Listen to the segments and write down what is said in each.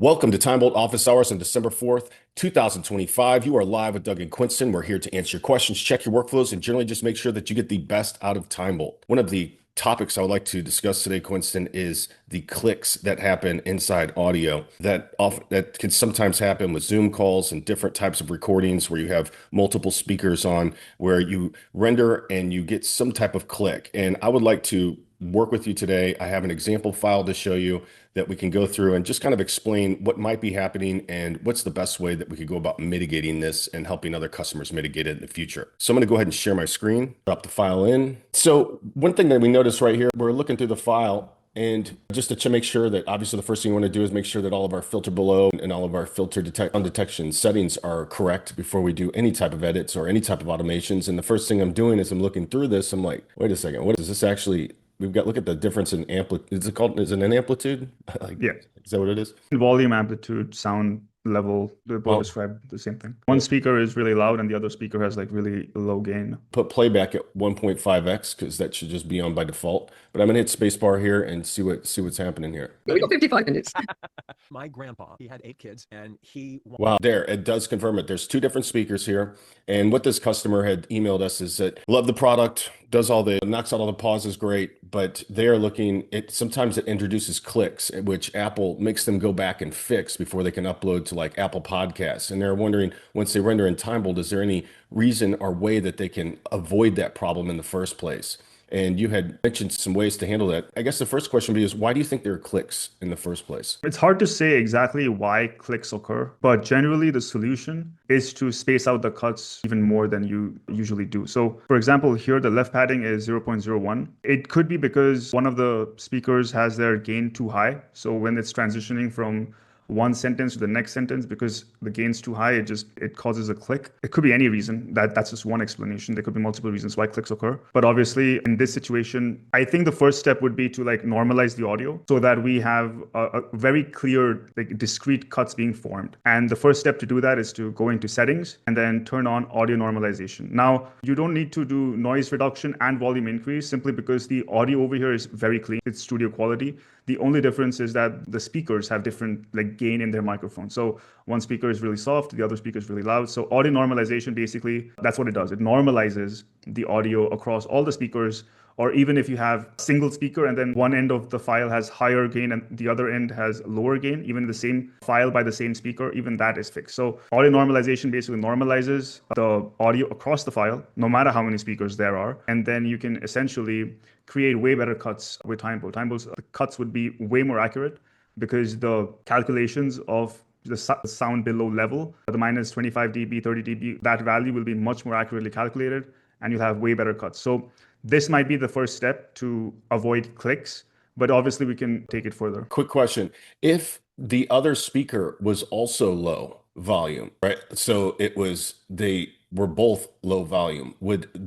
Welcome to TimeBolt Office Hours on December 4th, 2025. You are live with Doug and Quinston. We're here to answer your questions, check your workflows, and generally just make sure that you get the best out of TimeBolt. One of the topics I would like to discuss today, Quinston, is the clicks that happen inside audio that can sometimes happen with Zoom calls and different types of recordings where you have multiple speakers on, where you render and you get some type of click. And I would like to work with you today. I have an example file to show you that we can go through and just kind of explain what might be happening and what's the best way that we could go about mitigating this and helping other customers mitigate it in the future. So I'm going to go ahead and share my screen, drop the file in. So one thing that we notice right here, we're looking through the file, and just to make sure that obviously the first thing you want to do is make sure that all of our filter below and all of our filter on detection settings are correct before we do any type of edits or any type of automations. And the first thing I'm doing is I'm looking through this. I'm like, wait a second, what is this actually? We've got, look at the difference in amplitude. Is it an amplitude? Yeah. Is that what it is? Volume, amplitude, sound level, they both describe the same thing. One speaker is really loud and the other speaker has like really low gain. Put playback at 1.5x because that should just be on by default. But I'm gonna hit spacebar here and see what's happening here. We got 55 minutes. My grandpa, he had 8 kids and Wow, there, it does confirm it. There's 2 different speakers here. And what this customer had emailed us is that love the product, knocks out all the pauses, great, but they are looking, sometimes it introduces clicks, which Apple makes them go back and fix before they can upload to like Apple Podcasts. And they're wondering, once they render in TimeBolt, is there any reason or way that they can avoid that problem in the first place? And you had mentioned some ways to handle that. I guess the first question would be is, why do you think there are clicks in the first place? It's hard to say exactly why clicks occur, but generally the solution is to space out the cuts even more than you usually do. So for example, here the left padding is 0.01. It could be because one of the speakers has their gain too high. So when it's transitioning from one sentence to the next sentence, because the gain's too high, it causes a click. It could be any reason. That's just one explanation. There could be multiple reasons why clicks occur. But obviously in this situation, I think the first step would be to like normalize the audio so that we have a very clear, like discrete cuts being formed. And the first step to do that is to go into settings and then turn on audio normalization. Now, you don't need to do noise reduction and volume increase simply because the audio over here is very clean. It's studio quality. The only difference is that the speakers have different like gain in their microphone. So one speaker is really soft, the other speaker is really loud. So audio normalization, basically, that's what it does. It normalizes the audio across all the speakers. Or even if you have a single speaker and then one end of the file has higher gain and the other end has lower gain, even the same file by the same speaker, even that is fixed. So audio normalization basically normalizes the audio across the file, no matter how many speakers there are. And then you can essentially create way better cuts with TimeBolt. TimeBolt's cuts would be way more accurate because the calculations of the sound below level, the minus 25 dB, 30 dB, that value will be much more accurately calculated and you'll have way better cuts. So this might be the first step to avoid clicks, but obviously we can take it further. Quick question. If the other speaker was also low volume, right? So they were both low volume.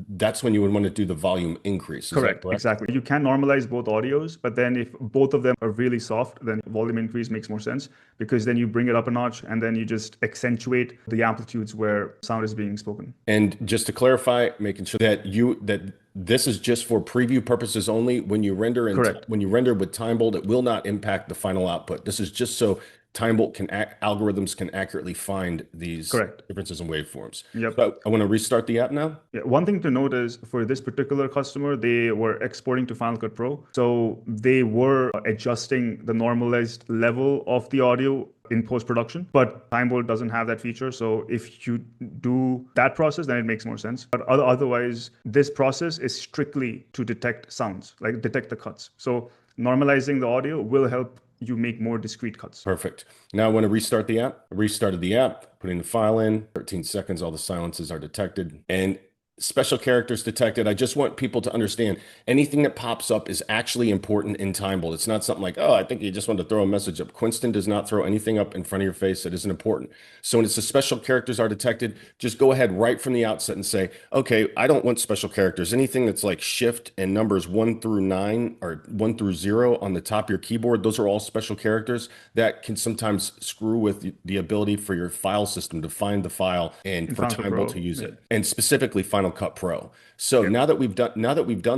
That's when you would want to do the volume increase. Correct, exactly. You can normalize both audios, but then if both of them are really soft, then volume increase makes more sense because then you bring it up a notch and then you just accentuate the amplitudes where sound is being spoken. And just to clarify, making sure that this is just for preview purposes only. When you render when you render with TimeBolt, it will not impact the final output. This is just so TimeBolt algorithms can accurately find these differences in waveforms. Yep. So I want to restart the app now. Yeah. One thing to note is for this particular customer, they were exporting to Final Cut Pro. So they were adjusting the normalized level of the audio in post-production, but TimeBolt doesn't have that feature. So if you do that process, then it makes more sense. But otherwise, this process is strictly to detect sounds, like detect the cuts. So normalizing the audio will help you make more discrete cuts. Perfect. Now I want to restart the app. I restarted the app, putting the file in, 13 seconds, all the silences are detected. And special characters detected. I just want people to understand anything that pops up is actually important in TimeBolt. It's not something like, oh, I think you just want to throw a message up. Quinston does not throw anything up in front of your face that isn't important. So when it's the special characters are detected, just go ahead right from the outset and say, okay, I don't want special characters. Anything that's like shift and numbers 1 through 9 or 1 through 0 on the top of your keyboard, those are all special characters that can sometimes screw with the ability for your file system to find the file and for TimeBolt to use it. And specifically Final Cut Pro. So now that we've done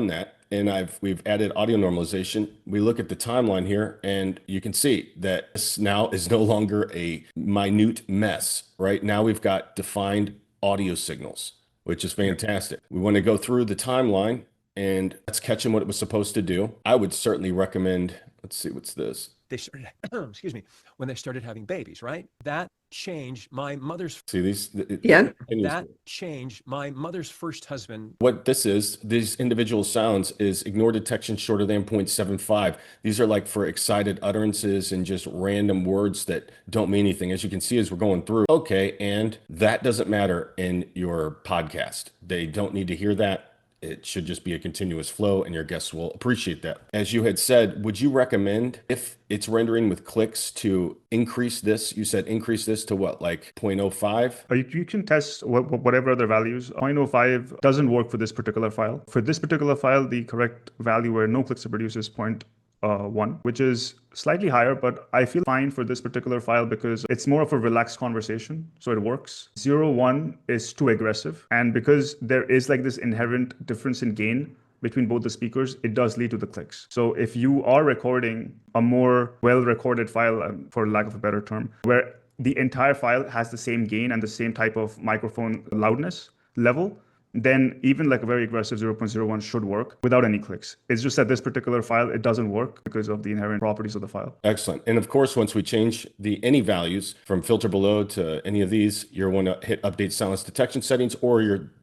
that, and we've added audio normalization. We look at the timeline here and you can see that this now is no longer a minute mess, right? Now we've got defined audio signals, which is fantastic. We want to go through the timeline and that's catching what it was supposed to do. I would certainly recommend, let's see, what's this? They started, excuse me, when they started having babies, right? That changed my mother's. See these? Yeah. That changed my mother's first husband. What this is, these individual sounds is ignore detection shorter than 0.75. These are like for excited utterances and just random words that don't mean anything. As you can see, as we're going through, okay, and that doesn't matter in your podcast. They don't need to hear that. It should just be a continuous flow and your guests will appreciate that. As you had said, would you recommend if it's rendering with clicks to increase this? You said increase this to what, like 0.05? You can test whatever other values. 0.05 doesn't work for this particular file. For this particular file, the correct value where no clicks are produced is 0.1, which is slightly higher, but I feel fine for this particular file because it's more of a relaxed conversation, so it works. 0.1 is too aggressive, and because there is like this inherent difference in gain between both the speakers, it does lead to the clicks. So if you are recording a more well-recorded file, for lack of a better term, where the entire file has the same gain and the same type of microphone loudness level, then even like a very aggressive 0.01 should work without any clicks. It's just that this particular file, it doesn't work because of the inherent properties of the file. Excellent. And of course, once we change any values from filter below to any of these, you'll want to hit update silence detection settings or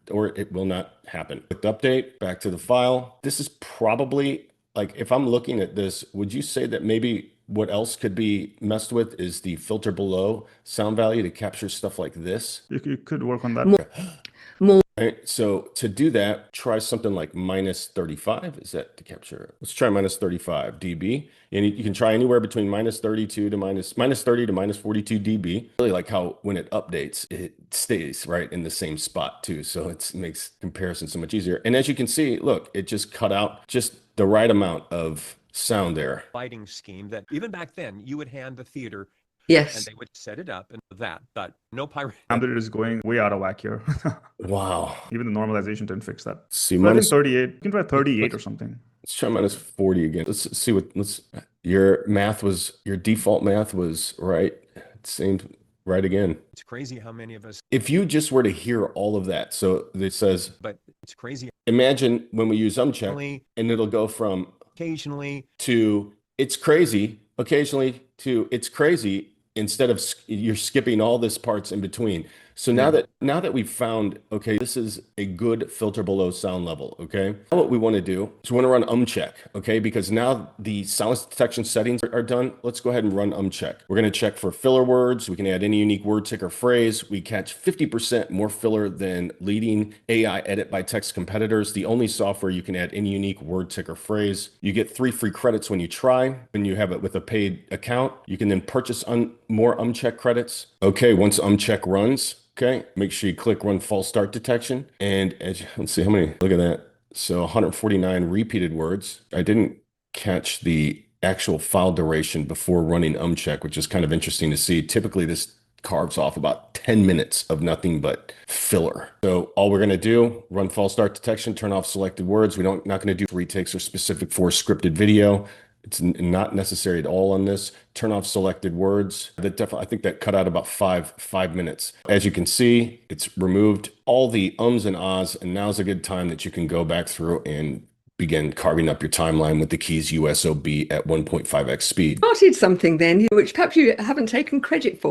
it will not happen. Click update, back to the file. This is probably like, if I'm looking at this, would you say that maybe what else could be messed with is the filter below sound value to capture stuff like this? You could work on that. Right, so to do that, try something like minus 35. Is that to capture? Let's try minus 35 dB. And you can try anywhere between minus 32 to minus 30 to minus 42 dB. Really like how when it updates, it stays right in the same spot too. So it makes comparison so much easier. And as you can see, look, it just cut out just the right amount of sound there. Lighting scheme that even back then you would hand the theater. Yes. And they would set it up and but no pirate. Standard is going way out of whack here. Wow. Even the normalization didn't fix that. See, I think 38. You can try 38 or something. Let's try minus 40 again. Let's see your default math was right. It seemed right again. It's crazy how many of us. If you just were to hear all of that, so it says, but it's crazy. Imagine when we use Umcheck and it'll go from occasionally to it's crazy, occasionally to it's crazy, instead of you're skipping all this parts in between. So now that we've found, okay, this is a good filter below sound level, okay? Now what we want to do is we want to run Umcheck, okay? Because now the silence detection settings are done. Let's go ahead and run Umcheck. We're going to check for filler words. We can add any unique word, tick, or phrase. We catch 50% more filler than leading AI edit by text competitors. The only software you can add any unique word, tick, or phrase. You get 3 free credits when you try. When you have it with a paid account, you can then purchase more Umcheck credits. Okay, once Umcheck runs, okay, make sure you click run false start detection. And let's see how many, look at that. So 149 repeated words. I didn't catch the actual file duration before running Umcheck, which is kind of interesting to see. Typically this carves off about 10 minutes of nothing but filler. So all we're going to do, run false start detection, turn off selected words. Not going to do retakes or specific for scripted video. It's not necessary at all on this. Turn off selected words. That definitely, I think that cut out about five minutes. As you can see, it's removed all the ums and ahs, and now's a good time that you can go back through and begin carving up your timeline with the keys USOB at 1.5x speed. Started something then, which perhaps you haven't taken credit for.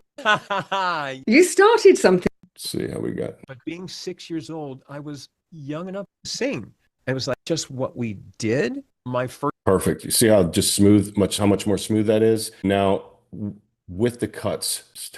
You started something. Let's see how we got. But being 6 years old, I was young enough to sing. It was like just what we did. My first. Perfect. You see how just smooth, how much more smooth that is? Now with the cuts.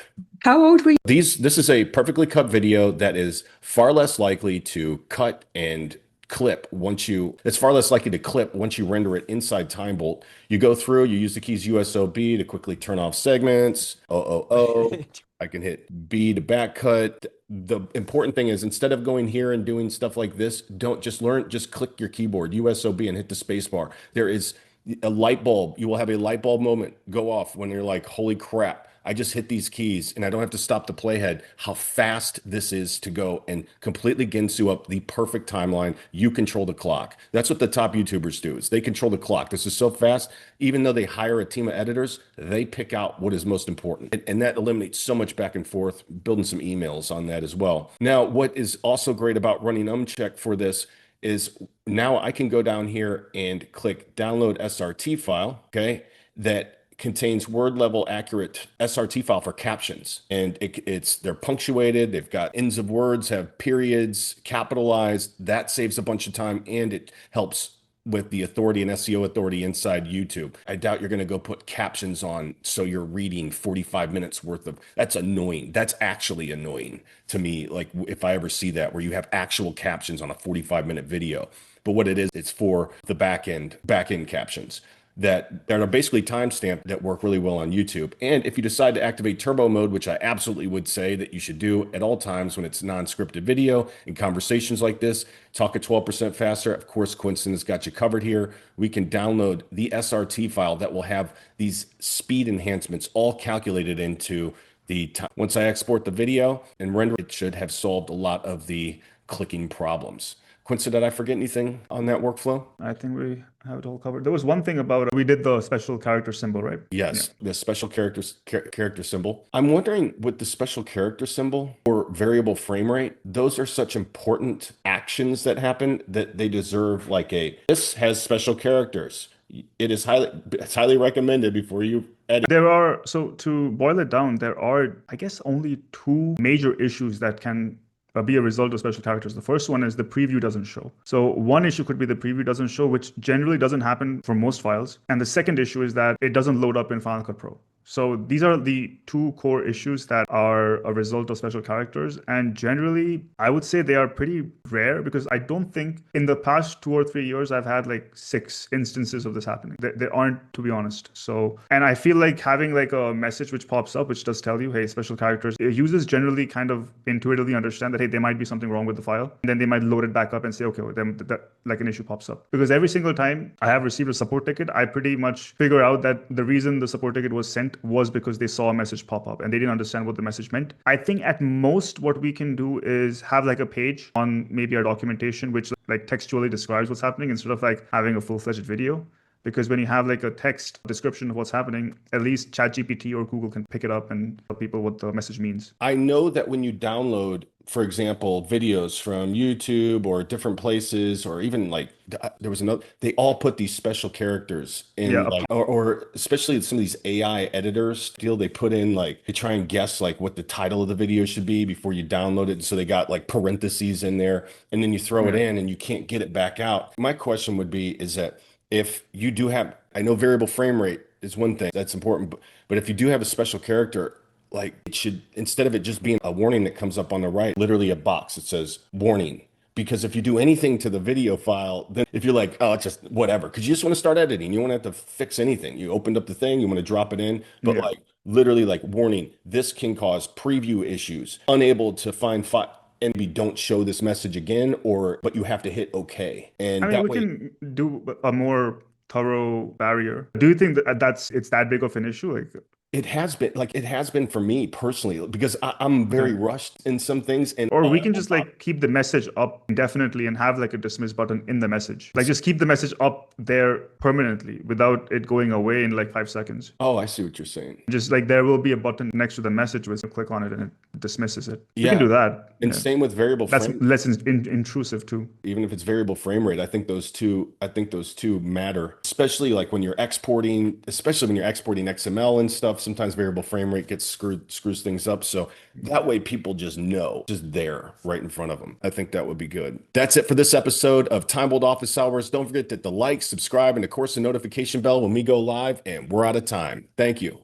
How old were you? This is a perfectly cut video that is far less likely to cut and clip it's far less likely to clip once you render it inside TimeBolt. You go through, you use the keys USOB to quickly turn off segments. I can hit B to back cut. The important thing is instead of going here and doing stuff like this, just click your keyboard, USOB, and hit the space bar. There is a light bulb. You will have a light bulb moment go off when you're like, holy crap, I just hit these keys and I don't have to stop the playhead, how fast this is to go and completely Ginsu up the perfect timeline. You control the clock. That's what the top YouTubers do, is they control the clock. This is so fast. Even though they hire a team of editors, they pick out what is most important. And that eliminates so much back and forth, building some emails on that as well. Now, what is also great about running Umcheck for this is now I can go down here and click download SRT file, okay, that contains word level accurate SRT file for captions. And they're punctuated, they've got ends of words, have periods, capitalized. That saves a bunch of time, and it helps with the authority and SEO authority inside YouTube. I doubt you're going to go put captions on so you're reading 45 minutes worth of, that's annoying. That's actually annoying to me. Like if I ever see that where you have actual captions on a 45-minute video. But what it is, it's for the back end captions that are basically timestamped that work really well on YouTube. And if you decide to activate turbo mode, which I absolutely would say that you should do at all times when it's non-scripted video and conversations like this, talk at 12% faster. Of course, Quinston has got you covered here. We can download the SRT file that will have these speed enhancements all calculated into the time. Once I export the video and render, it should have solved a lot of the clicking problems. Quinston, did I forget anything on that workflow? I think we have it all covered. There was one thing about we did the special character symbol, right? Yes, the special character symbol. I'm wondering with the special character symbol or variable frame rate, those are such important actions that happen that they deserve like this has special characters. It's highly recommended before you edit. So to boil it down, there are, I guess, only two major issues that can be a result of special characters. The first one is the preview doesn't show. So one issue could be the preview doesn't show, which generally doesn't happen for most files. And the second issue is that it doesn't load up in Final Cut Pro. So these are the two core issues that are a result of special characters. And generally, I would say they are pretty rare because I don't think in the past 2 or 3 years, I've had like 6 instances of this happening. There aren't, to be honest. So, and I feel like having like a message which pops up, which does tell you, hey, special characters, users generally kind of intuitively understand that, hey, there might be something wrong with the file. And then they might load it back up and say, okay, well, then that like an issue pops up. Because every single time I have received a support ticket, I pretty much figure out that the reason the support ticket was sent was because they saw a message pop up and they didn't understand what the message meant. I think at most what we can do is have like a page on maybe our documentation which like textually describes what's happening instead of like having a full-fledged video. Because when you have like a text description of what's happening, at least ChatGPT or Google can pick it up and tell people what the message means. I know that when you download, for example, videos from YouTube or different places, or even like there was another, they all put these special characters in, like, or especially some of these AI editors they put in like, they try and guess like what the title of the video should be before you download it. So they got like parentheses in there and then you throw it in and you can't get it back out. My question would be, is that if you do have, I know variable frame rate is one thing that's important, but if you do have a special character, like it should, instead of it just being a warning that comes up on the right, literally a box that says warning. Because if you do anything to the video file, then if you're like, oh, it's just whatever, because you just want to start editing, you don't have to fix anything. You opened up the thing, you want to drop it in, but like literally like warning, this can cause preview issues, unable to find file. And we don't show this message again, but you have to hit OK. And I mean, we can do a more thorough barrier. Do you think that it's that big of an issue? Like, it has been for me personally, because I'm very rushed in some things. Or we can just like keep the message up indefinitely and have like a dismiss button in the message. Like just keep the message up there permanently without it going away in like 5 seconds. Oh, I see what you're saying. Just like there will be a button next to the message where you click on it and it dismisses it. Yeah. You can do that. And same with variable frame. That's less intrusive too. Even if it's variable frame rate, I think those two matter, especially like when you're exporting, XML and stuff. Sometimes variable frame rate screws things up. So that way people just know, just there right in front of them. I think that would be good. That's it for this episode of TimeBolt Office Hours. Don't forget to like, subscribe, and of course the notification bell when we go live, and we're out of time. Thank you.